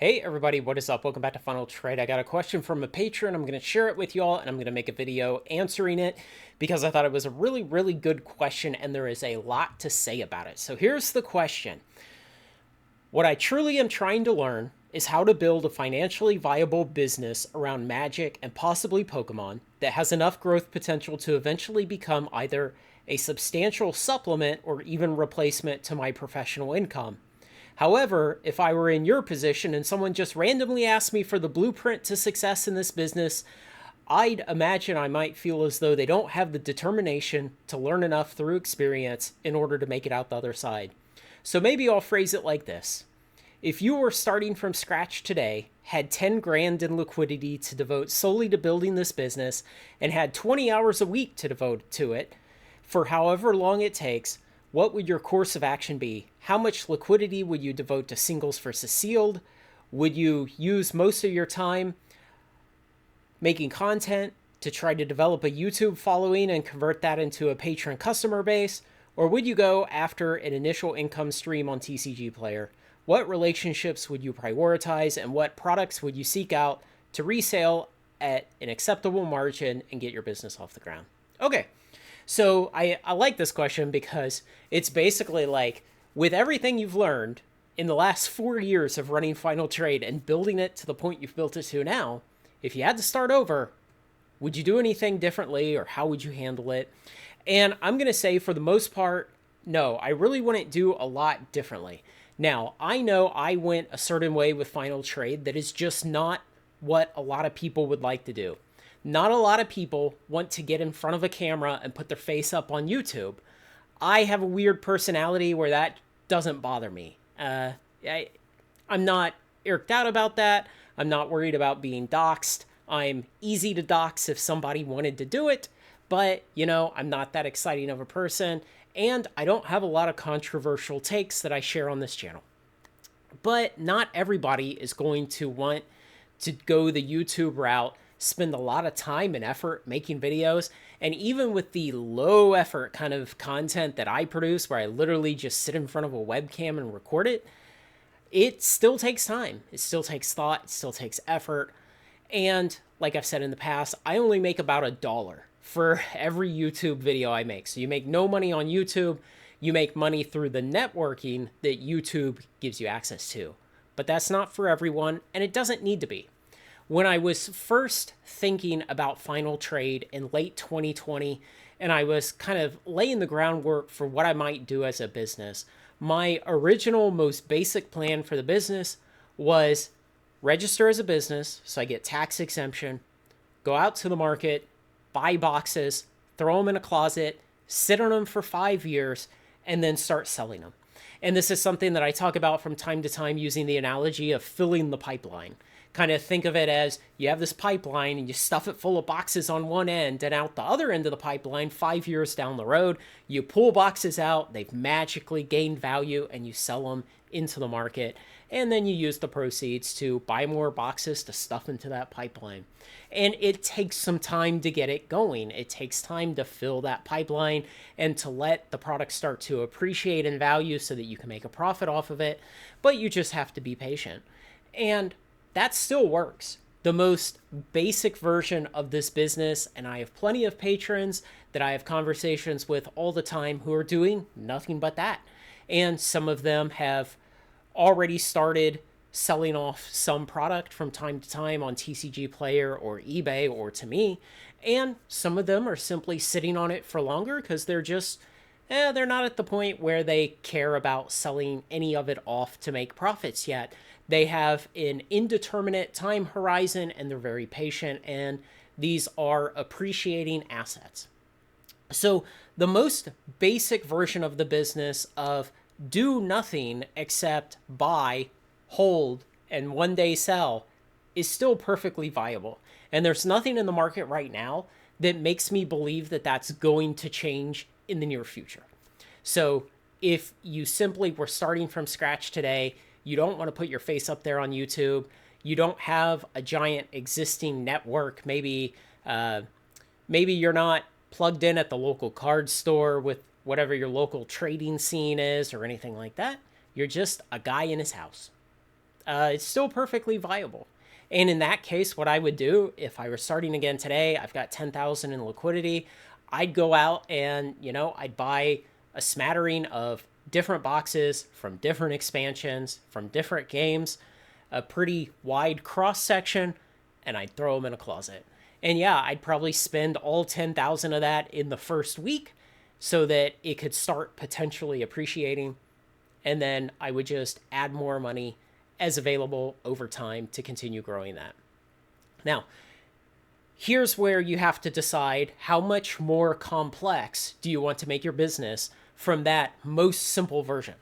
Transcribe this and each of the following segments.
Hey everybody, what is up? Welcome back to Final Trade. I got a question from a patron. I'm going to share it with y'all and I'm going to make a video answering it because I thought it was a really good question and there is a lot to say about it. So here's the question. What I truly am trying to learn is how to build a financially viable business around Magic and possibly Pokemon that has enough growth potential to eventually become either a substantial supplement or even replacement to my professional income. However, if I were in your position and someone just randomly asked me for the blueprint to success in this business, I'd imagine I might feel as though they don't have the determination to learn enough through experience in order to make it out the other side. So maybe I'll phrase it like this. If you were starting from scratch today, had 10 grand in liquidity to devote solely to building this business, and had 20 hours a week to devote to it, for however long it takes, what would your course of action be? How much liquidity would you devote to singles versus sealed? Would you use most of your time making content to try to develop a YouTube following and convert that into a Patron customer base? Or would you go after an initial income stream on TCG Player? What relationships would you prioritize and what products would you seek out to resale at an acceptable margin and get your business off the ground? Okay. So I like this question because it's basically like, with everything you've learned in the last 4 years of running Final Trade and building it to the point you've built it to now, if you had to start over, would you do anything differently or how would you handle it? And I'm going to say for the most part, no, I really wouldn't do a lot differently. Now, I know I went a certain way with Final Trade that is just not what a lot of people would like to do. Not a lot of people want to get in front of a camera and put their face up on YouTube. I have a weird personality where that doesn't bother me. I'm not irked out about that. I'm not worried about being doxxed. I'm easy to dox if somebody wanted to do it, but, I'm not that exciting of a person, and I don't have a lot of controversial takes that I share on this channel. But not everybody is going to want to go the YouTube route, spend a lot of time and effort making videos. And even with the low effort kind of content that I produce, where I literally just sit in front of a webcam and record it, it still takes time. It still takes thought. It still takes effort. And like I've said in the past, I only make about $1 for every YouTube video I make. So you make no money on YouTube. You make money through the networking that YouTube gives you access to. But that's not for everyone, and it doesn't need to be. When I was first thinking about Final Trade in late 2020, and I was kind of laying the groundwork for what I might do as a business, my original, most basic plan for the business was register as a business, so I get tax exemption, go out to the market, buy boxes, throw them in a closet, sit on them for 5 years, and then start selling them. And this is something that I talk about from time to time using the analogy of filling the pipeline. Kind of think of it as you have this pipeline and you stuff it full of boxes on one end, and out the other end of the pipeline, 5 years down the road, you pull boxes out, they've magically gained value, and you sell them into the market. And then you use the proceeds to buy more boxes to stuff into that pipeline. And it takes some time to get it going. It takes time to fill that pipeline and to let the product start to appreciate in value so that you can make a profit off of it. But you just have to be patient. And that still works. The most basic version of this business, and I have plenty of patrons that I have conversations with all the time who are doing nothing but that. And some of them have already started selling off some product from time to time on TCG Player or eBay or to me. And some of them are simply sitting on it for longer because they're just, they're not at the point where they care about selling any of it off to make profits yet. They have an indeterminate time horizon and they're very patient, and these are appreciating assets. So the most basic version of the business of do nothing except buy, hold, and one day sell is still perfectly viable. And there's nothing in the market right now that makes me believe that that's going to change in the near future. So if you simply were starting from scratch today, you don't want to put your face up there on YouTube, you don't have a giant existing network, maybe you're not plugged in at the local card store with whatever your local trading scene is or anything like that. You're just a guy in his house. it's still perfectly viable. And in that case, what I would do if I were starting again today, I've got 10,000 in liquidity, I'd go out and, I'd buy a smattering of different boxes from different expansions, from different games, a pretty wide cross section, and I'd throw them in a closet. And yeah, I'd probably spend all 10,000 of that in the first week so that it could start potentially appreciating. And then I would just add more money as available over time to continue growing that. Now, here's where you have to decide how much more complex do you want to make your business from that most simple version.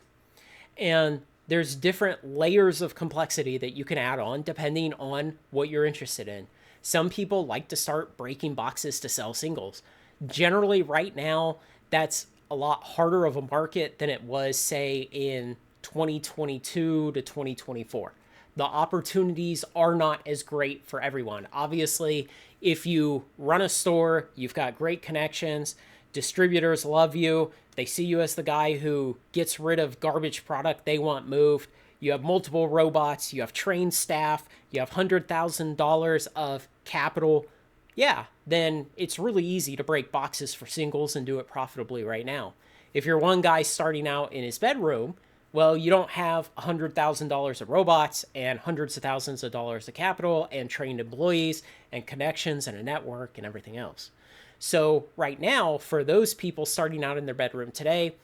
And there's different layers of complexity that you can add on depending on what you're interested in. Some people like to start breaking boxes to sell singles. Generally, right now, that's a lot harder of a market than it was, say, in 2022 to 2024. The opportunities are not as great for everyone. Obviously, if you run a store, you've got great connections, distributors love you, they see you as the guy who gets rid of garbage product they want moved, you have multiple robots, you have trained staff, you have $100,000 of capital, yeah, then it's really easy to break boxes for singles and do it profitably right now. If you're one guy starting out in his bedroom, well, you don't have $100,000 of robots and hundreds of thousands of dollars of capital and trained employees and connections and a network and everything else. So right now, for those people starting out in their bedroom today,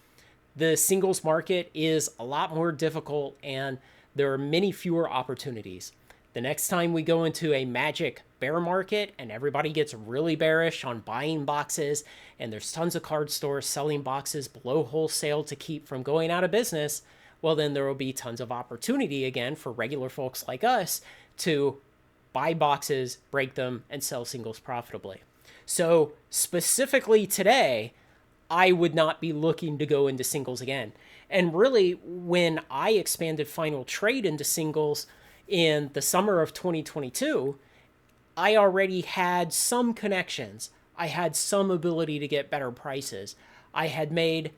the singles market is a lot more difficult and there are many fewer opportunities. The next time we go into a magic bear market and everybody gets really bearish on buying boxes and there's tons of card stores selling boxes below wholesale to keep from going out of business, well, then there will be tons of opportunity again for regular folks like us to buy boxes, break them, and sell singles profitably. So specifically today, I would not be looking to go into singles again. And really, when I expanded Final Trade into singles in the summer of 2022, I already had some connections. I had some ability to get better prices. I had made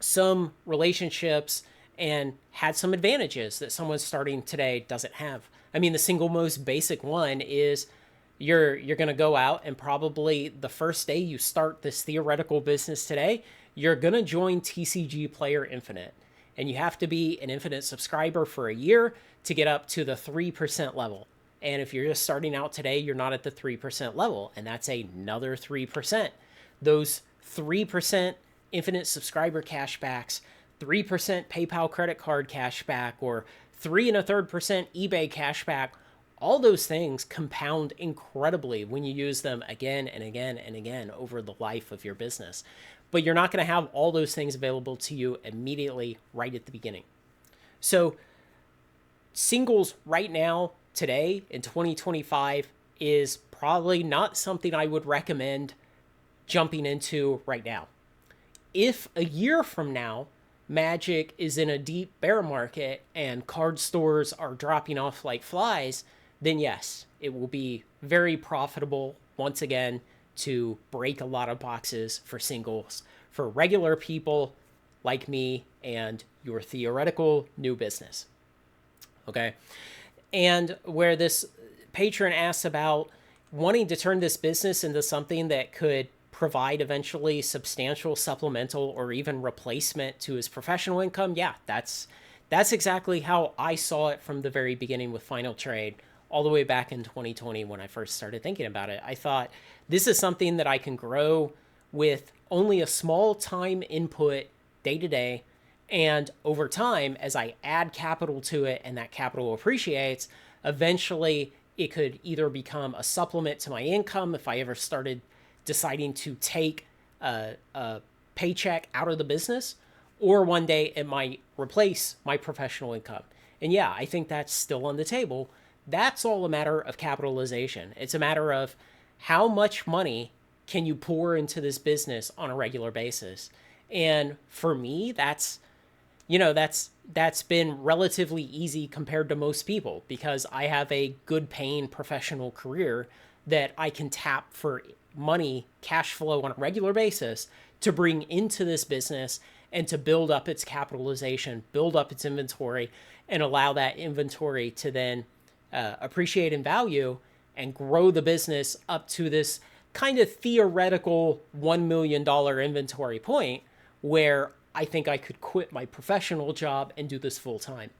some relationships and had some advantages that someone starting today doesn't have. I mean, the single most basic one is you're going to go out and probably the first day you start this theoretical business today, you're going to join TCG Player Infinite. And you have to be an Infinite subscriber for a year to get up to the 3% level. And if you're just starting out today, you're not at the 3% level. And that's another 3%. Those 3% Infinite subscriber cashbacks, 3% PayPal credit card cashback, or 3.33% eBay cashback, all those things compound incredibly when you use them again and again and again over the life of your business. But you're not going to have all those things available to you immediately right at the beginning. So singles right now, today in 2025, is probably not something I would recommend jumping into right now. If a year from now, Magic is in a deep bear market and card stores are dropping off like flies, then yes, it will be very profitable once again to break a lot of boxes for singles for regular people like me and your theoretical new business. Okay. And where this patron asks about wanting to turn this business into something that could provide eventually substantial supplemental or even replacement to his professional income, yeah, that's exactly how I saw it from the very beginning with Final Trade, all the way back in 2020 when I first started thinking about it. I thought this is something that I can grow with only a small time input day to day, and over time, as I add capital to it and that capital appreciates, eventually it could either become a supplement to my income if I ever started deciding to take a paycheck out of the business, or one day it might replace my professional income. And yeah, I think that's still on the table. That's all a matter of capitalization. It's a matter of how much money can you pour into this business on a regular basis. And for me, that's been relatively easy compared to most people because I have a good paying professional career that I can tap for money, cash flow on a regular basis to bring into this business and to build up its capitalization, build up its inventory, and allow that inventory to then appreciate in value and grow the business up to this kind of theoretical $1 million inventory point where I think I could quit my professional job and do this full time.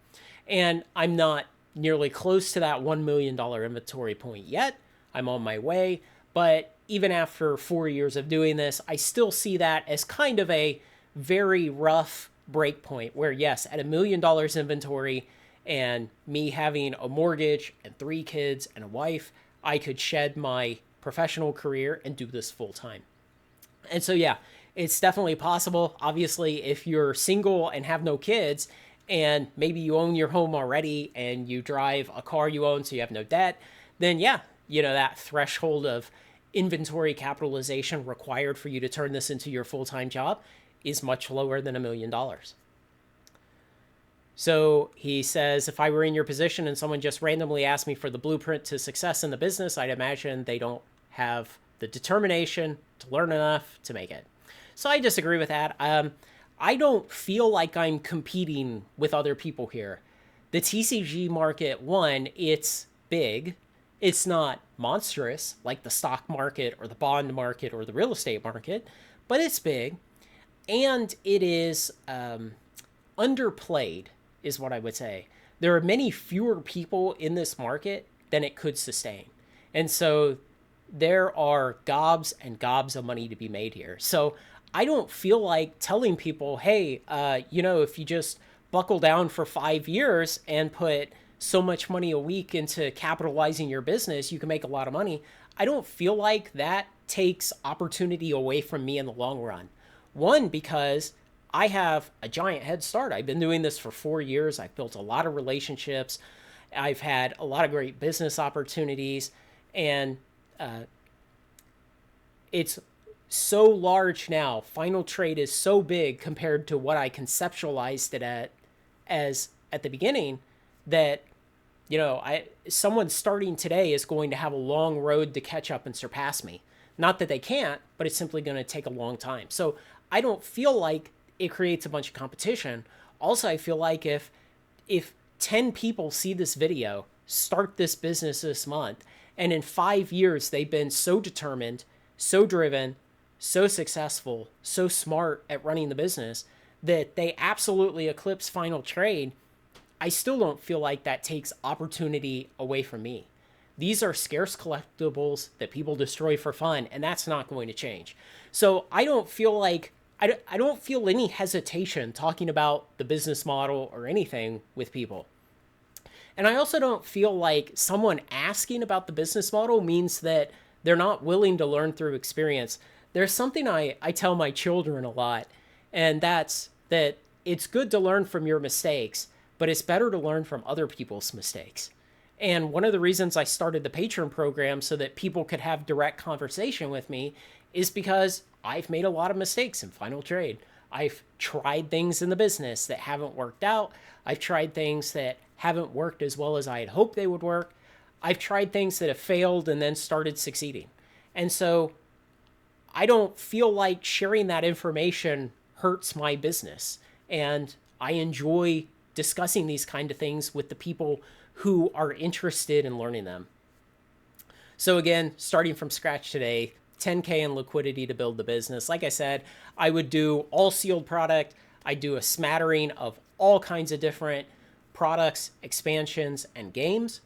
And I'm not nearly close to that $1 million inventory point yet. I'm on my way. But even after 4 years of doing this, I still see that as kind of a very rough break point where, yes, at $1 million inventory and me having a mortgage and 3 kids and a wife, I could shed my professional career and do this full time. And so, yeah, it's definitely possible. Obviously, if you're single and have no kids, and maybe you own your home already and you drive a car you own so you have no debt, then yeah, that threshold of inventory capitalization required for you to turn this into your full-time job is much lower than $1 million. So he says, if I were in your position and someone just randomly asked me for the blueprint to success in the business, I'd imagine they don't have the determination to learn enough to make it. So I disagree with that. I don't feel like I'm competing with other people here. The TCG market, one, it's big. It's not monstrous like the stock market or the bond market or the real estate market, but it's big. And it is underplayed, is what I would say. There are many fewer people in this market than it could sustain. And so there are gobs and gobs of money to be made here. So I don't feel like telling people, hey, if you just buckle down for 5 years and put so much money a week into capitalizing your business, you can make a lot of money. I don't feel like that takes opportunity away from me in the long run. One, because I have a giant head start. I've been doing this for 4 years. I've built a lot of relationships. I've had a lot of great business opportunities. And it's so large now. Final Trade is so big compared to what I conceptualized it at the beginning that, someone starting today is going to have a long road to catch up and surpass me. Not that they can't, but it's simply going to take a long time. So I don't feel like it creates a bunch of competition. Also, I feel like if 10 people see this video, start this business this month, and in 5 years they've been so determined, so driven, so successful, so smart at running the business that they absolutely eclipse Final Trade, I still don't feel like that takes opportunity away from me. These are scarce collectibles that people destroy for fun, and that's not going to change. So I don't feel any hesitation talking about the business model or anything with people. And I also don't feel like someone asking about the business model means that they're not willing to learn through experience. There's something I tell my children a lot, and that's that it's good to learn from your mistakes, but it's better to learn from other people's mistakes. And one of the reasons I started the Patron program so that people could have direct conversation with me is because I've made a lot of mistakes in Final Trade. I've tried things in the business that haven't worked out. I've tried things that haven't worked as well as I had hoped they would work. I've tried things that have failed and then started succeeding. And so I don't feel like sharing that information hurts my business. And I enjoy discussing these kind of things with the people who are interested in learning them. So again, starting from scratch today, $10K in liquidity to build the business. Like I said, I would do all sealed product. I do a smattering of all kinds of different products, expansions, and games.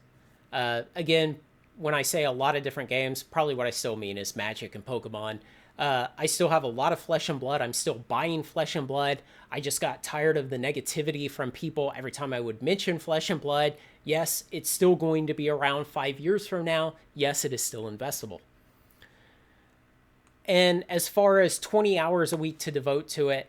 Again, when I say a lot of different games, probably what I still mean is Magic and Pokemon. I still have a lot of Flesh and Blood. I'm still buying Flesh and Blood. I just got tired of the negativity from people every time I would mention Flesh and Blood. Yes, it's still going to be around 5 years from now. Yes, it is still investable. And as far as 20 hours a week to devote to it,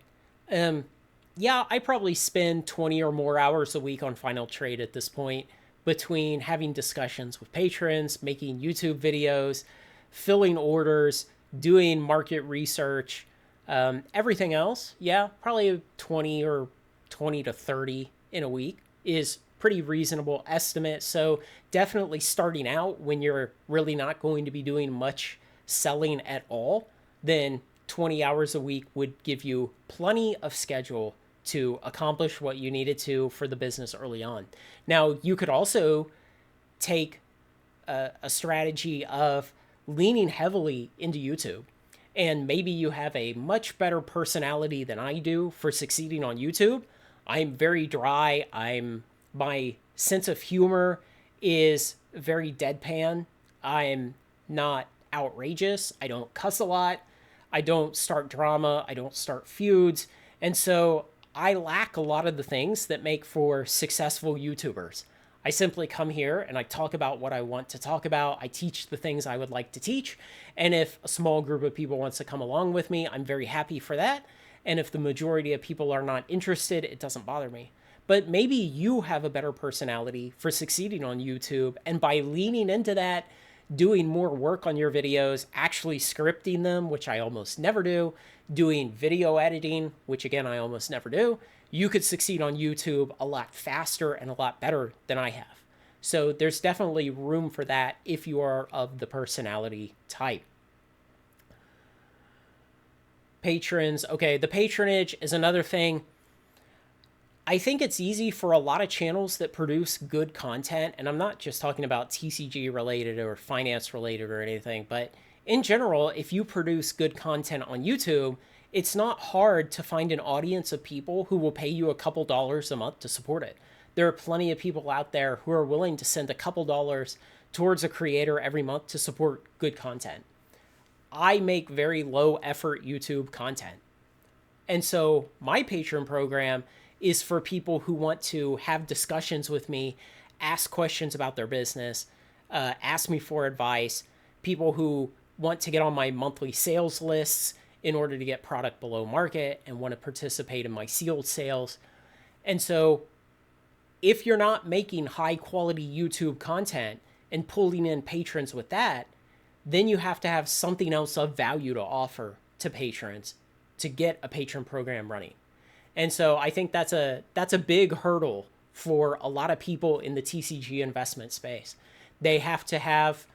I probably spend 20 or more hours a week on Final Trade at this point, between having discussions with patrons, making YouTube videos, filling orders, doing market research, everything else. Yeah, probably 20 to 30 in a week is pretty reasonable estimate. So definitely starting out when you're really not going to be doing much selling at all, then 20 hours a week would give you plenty of schedule to accomplish what you needed to for the business early on. Now, you could also take a strategy of leaning heavily into YouTube. And maybe you have a much better personality than I do for succeeding on YouTube. I'm very dry. My sense of humor is very deadpan. I'm not outrageous. I don't cuss a lot. I don't start drama. I don't start feuds. And so I lack a lot of the things that make for successful YouTubers. I simply come here and I talk about what I want to talk about. I teach the things I would like to teach. And if a small group of people wants to come along with me, I'm very happy for that. And if the majority of people are not interested, it doesn't bother me. But maybe you have a better personality for succeeding on YouTube. And by leaning into that, doing more work on your videos, actually scripting them, which I almost never do, doing video editing, which again, I almost never do, you could succeed on YouTube a lot faster and a lot better than I have. So there's definitely room for that if you are of the personality type. Patrons. Okay, the patronage is another thing. I think it's easy for a lot of channels that produce good content, and I'm not just talking about TCG related or finance related or anything, but in general, if you produce good content on YouTube, it's not hard to find an audience of people who will pay you a couple dollars a month to support it. There are plenty of people out there who are willing to send a couple dollars towards a creator every month to support good content. I make very low effort YouTube content. And so my Patreon program is for people who want to have discussions with me, ask questions about their business, ask me for advice, people who want to get on my monthly sales lists in order to get product below market and want to participate in my sealed sales. And so if you're not making high quality YouTube content and pulling in patrons with that, then you have to have something else of value to offer to patrons to get a patron program running. And so I think that's a big hurdle for a lot of people in the TCG investment space. They have to have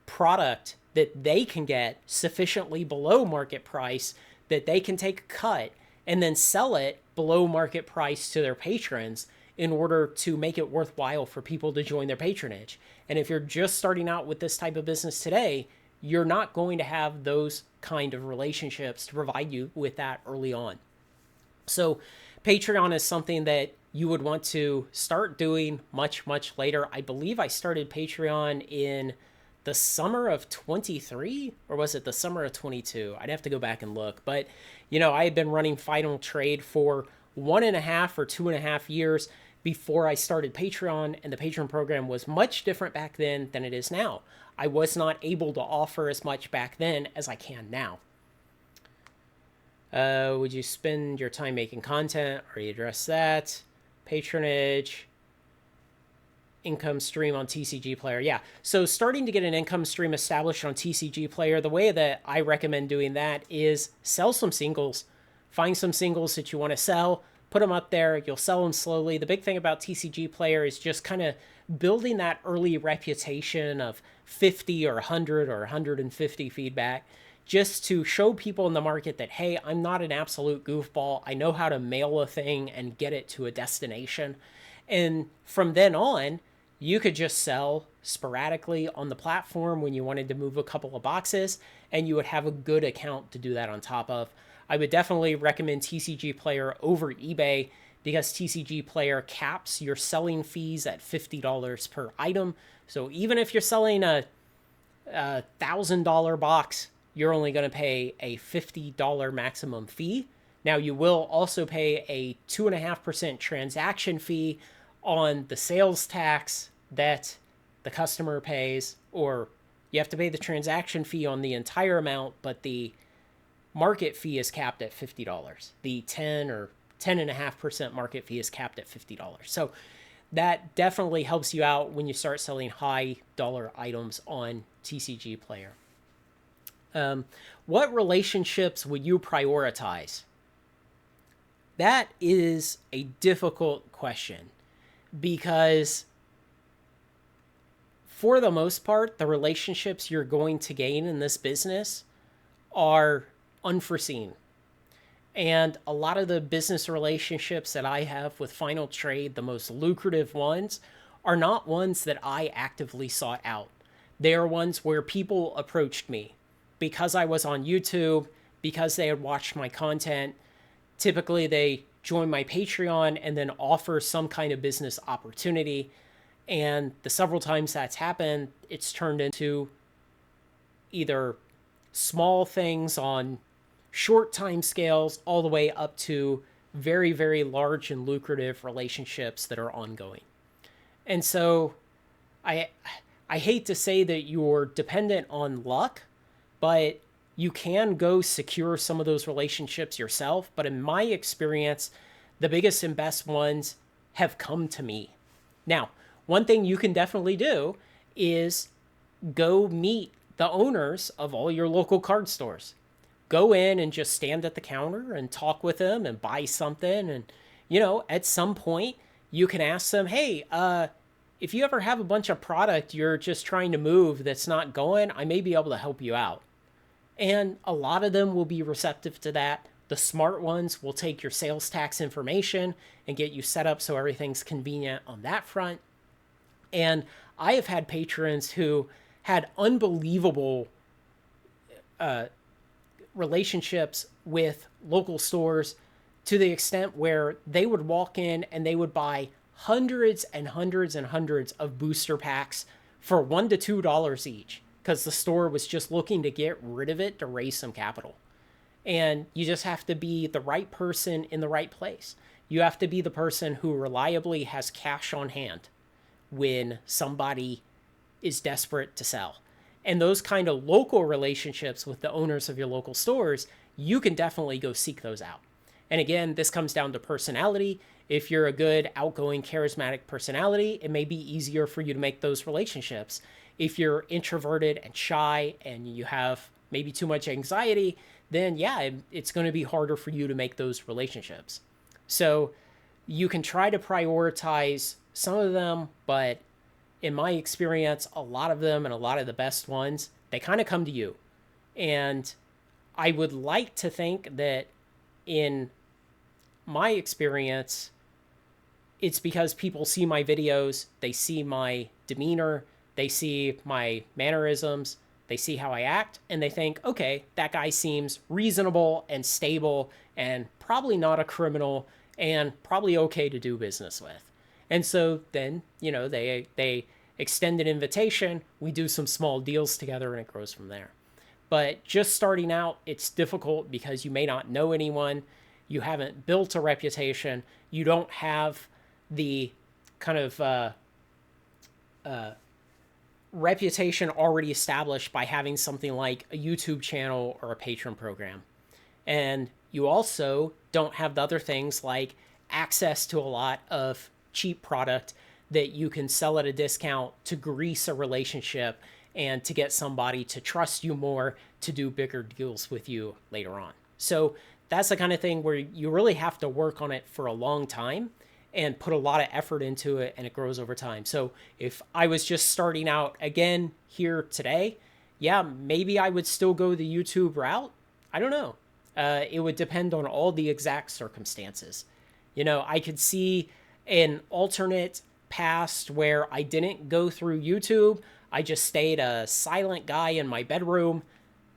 product that they can get sufficiently below market price that they can take a cut and then sell it below market price to their patrons in order to make it worthwhile for people to join their patronage. And if you're just starting out with this type of business today, you're not going to have those kind of relationships to provide you with that early on. So Patreon is something that you would want to start doing much, much later. I believe I started Patreon in the summer of 23, or was it the summer of 22? I'd have to go back and look. But, I had been running Final Trade for 1.5 or 2.5 years before I started Patreon, and the Patreon program was much different back then than it is now. I was not able to offer as much back then as I can now. Would you spend your time making content? Already addressed that. Patronage. Income stream on TCG Player. Yeah, so starting to get an income stream established on TCG Player, the way that I recommend doing that is sell some singles. Find some singles that you want to sell, put them up there, you'll sell them slowly. The big thing about TCG Player is just kind of building that early reputation of 50 or 100 or 150 feedback, just to show people in the market that, hey, I'm not an absolute goofball. I know how to mail a thing and get it to a destination. And from then on, you could just sell sporadically on the platform when you wanted to move a couple of boxes, and you would have a good account to do that on top of. I would definitely recommend TCG Player over eBay because TCG Player caps your selling fees at $50 per item. So even if you're selling a $1,000 box, you're only going to pay a $50 maximum fee. Now, you will also pay a 2.5% transaction fee on the sales tax that the customer pays, or you have to pay the transaction fee on the entire amount, but the market fee is capped at $50. The 10 or 10.5% market fee is capped at $50. So that definitely helps you out when you start selling high dollar items on TCG Player. What relationships would you prioritize? That is a difficult question because for the most part, the relationships you're going to gain in this business are unforeseen. And a lot of the business relationships that I have with Final Trade, the most lucrative ones, are not ones that I actively sought out. They are ones where people approached me because I was on YouTube, because they had watched my content. Typically, they join my Patreon and then offer some kind of business opportunity. And the several times that's happened, it's turned into either small things on short time scales all the way up to very, very large and lucrative relationships that are ongoing. And so I I hate to say that you're dependent on luck, but you can go secure some of those relationships yourself. But in my experience, the biggest and best ones have come to me. Now, one thing you can definitely do is go meet the owners of all your local card stores. Go in and just stand at the counter and talk with them and buy something. And, at some point, you can ask them, hey, if you ever have a bunch of product you're just trying to move that's not going, I may be able to help you out. And a lot of them will be receptive to that. The smart ones will take your sales tax information and get you set up so everything's convenient on that front. And I have had patrons who had unbelievable relationships with local stores to the extent where they would walk in and they would buy hundreds and hundreds and hundreds of booster packs for $1 to $2 each because the store was just looking to get rid of it to raise some capital. And you just have to be the right person in the right place. You have to be the person who reliably has cash on hand when somebody is desperate to sell. And those kind of local relationships with the owners of your local stores, you can definitely go seek those out. And again, this comes down to personality. If you're a good, outgoing, charismatic personality, it may be easier for you to make those relationships. If you're introverted and shy and you have maybe too much anxiety, then yeah, it's going to be harder for you to make those relationships. So you can try to prioritize some of them, but in my experience, a lot of them and a lot of the best ones, they kind of come to you. And I would like to think that in my experience, it's because people see my videos, they see my demeanor, they see my mannerisms, they see how I act, and they think, okay, that guy seems reasonable and stable and probably not a criminal and probably okay to do business with. And so then, they extend an invitation, we do some small deals together, and it grows from there. But just starting out, it's difficult because you may not know anyone, you haven't built a reputation, you don't have the kind of reputation already established by having something like a YouTube channel or a Patron program. And you also don't have the other things like access to a lot of cheap product that you can sell at a discount to grease a relationship and to get somebody to trust you more to do bigger deals with you later on. So that's the kind of thing where you really have to work on it for a long time and put a lot of effort into it, and it grows over time. So if I was just starting out again here today, yeah, maybe I would still go the YouTube route. I don't know. It would depend on all the exact circumstances. I could see an alternate past where I didn't go through YouTube. I just stayed a silent guy in my bedroom,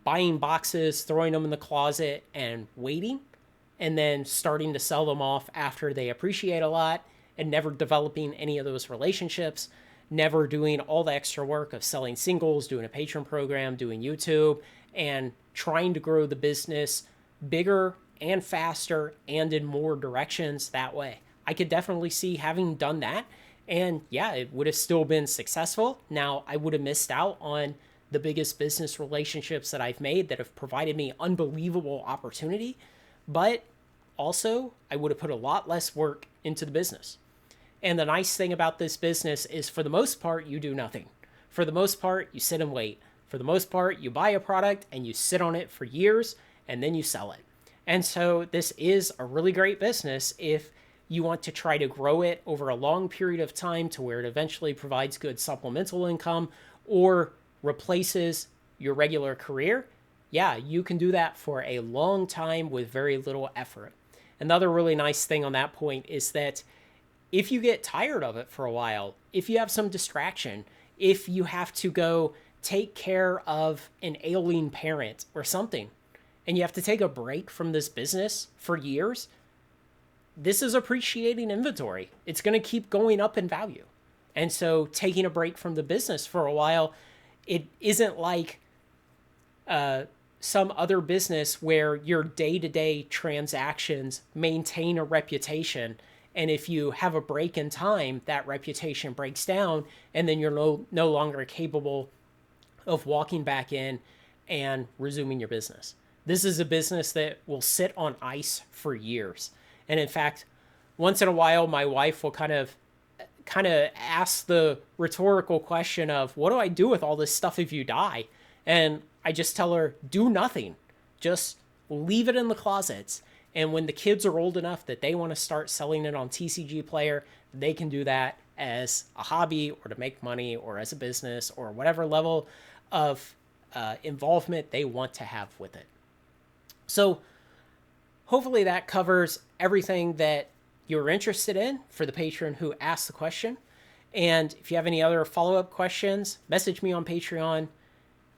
buying boxes, throwing them in the closet, and waiting, and then starting to sell them off after they appreciate a lot, and never developing any of those relationships, never doing all the extra work of selling singles, doing a Patron program, doing YouTube, and trying to grow the business bigger and faster and in more directions that way. I could definitely see having done that, and yeah, it would have still been successful. Now, I would have missed out on the biggest business relationships that I've made that have provided me unbelievable opportunity, but also I would have put a lot less work into the business. And the nice thing about this business is, for the most part, you do nothing. For the most part, you sit and wait. For the most part, you buy a product and you sit on it for years and then you sell it. And so this is a really great business if you want to try to grow it over a long period of time to where it eventually provides good supplemental income or replaces your regular career. yeah, you can do that for a long time with very little effort. Another really nice thing on that point is that if you get tired of it for a while, if you have some distraction, if you have to go take care of an ailing parent or something, and you have to take a break from this business for years, this is appreciating inventory. It's going to keep going up in value. And so taking a break from the business for a while, it isn't like some other business where your day-to-day transactions maintain a reputation. And if you have a break in time, that reputation breaks down, and then you're no longer capable of walking back in and resuming your business. This is a business that will sit on ice for years. And in fact, once in a while, my wife will kind of ask the rhetorical question of, what do I do with all this stuff if you die? And I just tell her, do nothing. Just leave it in the closets. And when the kids are old enough that they want to start selling it on TCG Player, they can do that as a hobby or to make money or as a business or whatever level of involvement they want to have with it. So hopefully that covers everything that you're interested in for the patron who asked the question. And if you have any other follow-up questions, message me on Patreon.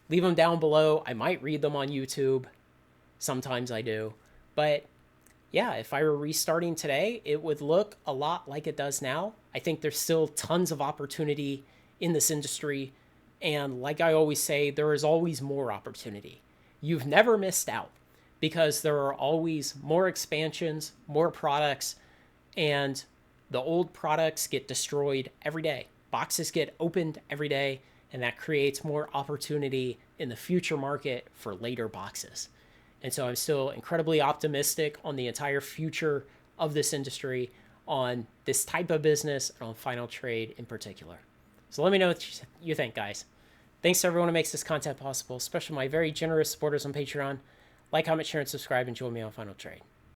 Leave them down below. I might read them on YouTube. Sometimes I do. But yeah, if I were restarting today, it would look a lot like it does now. I think there's still tons of opportunity in this industry. And like I always say, there is always more opportunity. You've never missed out because there are always more expansions, more products, and the old products get destroyed every day. Boxes get opened every day, and that creates more opportunity in the future market for later boxes. And so I'm still incredibly optimistic on the entire future of this industry, on this type of business, and on Final Trade in particular. So let me know what you think, guys. Thanks to everyone who makes this content possible, especially my very generous supporters on Patreon. Like, comment, share, and subscribe, and join me on Final Trade.